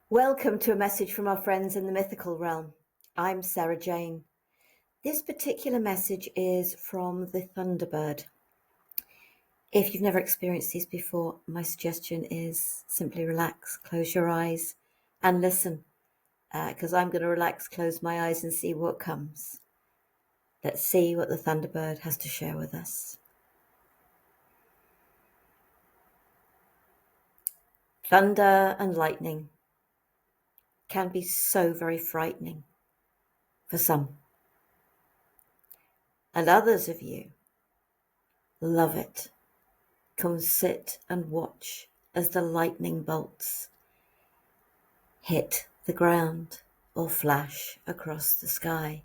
Welcome to a message from our friends in the mythical realm. I'm Sara Jane. This particular message is from the Thunderbird. If you've never experienced these before, my suggestion is simply relax, close your eyes and listen, because I'm going to relax, close my eyes and see what comes. Let's see what the Thunderbird has to share with us. Thunder and lightning can be so very frightening for some. And others of you love it. Come sit and watch as the lightning bolts hit the ground or flash across the sky.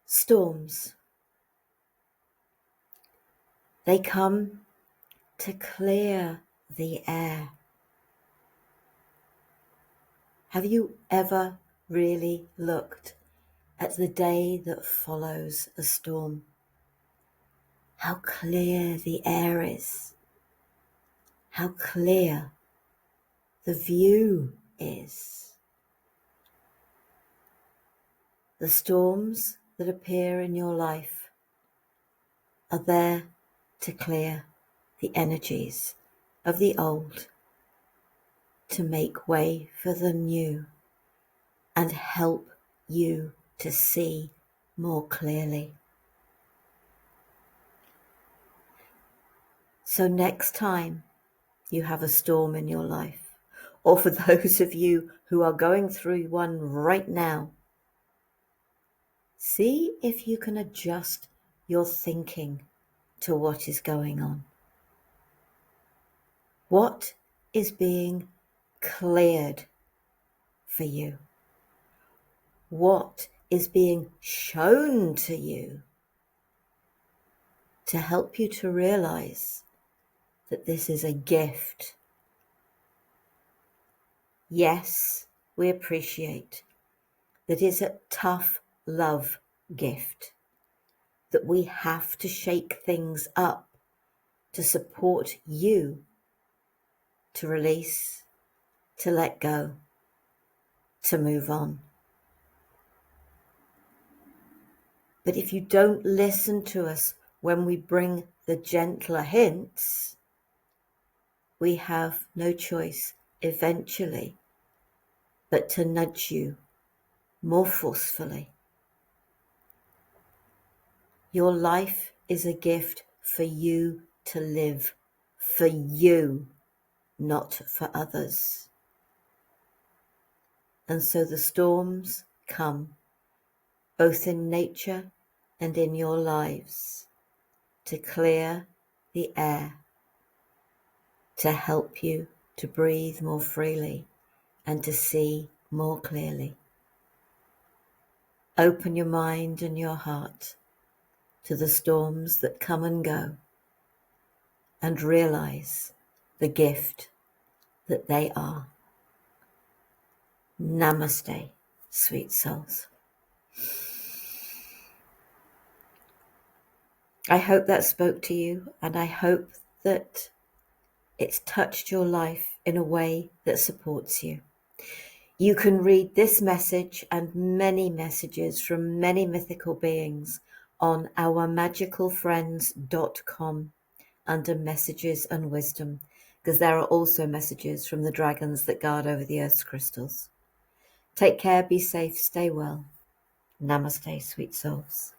Storms. They come to clear the air. Have you ever really looked at the day that follows a storm? How clear the air is. How clear the view is. The storms that appear in your life are there to clear the energies of the old, to make way for the new, and help you to see more clearly. So next time you have a storm in your life, or for those of you who are going through one right now, see if you can adjust your thinking to what is going on. What is being cleared for you? What is being shown to you to help you to realize that this is a gift? Yes, we appreciate that it's a tough love gift, that we have to shake things up to support you to release, to let go, to move on. But if you don't listen to us when we bring the gentler hints, we have no choice eventually but to nudge you more forcefully. Your life is a gift for you to live, for you, not for others. And so the storms come, both in nature and in your lives, to clear the air, to help you to breathe more freely and to see more clearly. Open your mind and your heart to the storms that come and go, and realize the gift that they are. Namaste, sweet souls. I hope that spoke to you, and I hope that it's touched your life in a way that supports you. You can read this message and many messages from many mythical beings on ourmagicalfriends.com under Messages and Wisdom, because there are also messages from the dragons that guard over the Earth's crystals. Take care, be safe, stay well. Namaste, sweet souls.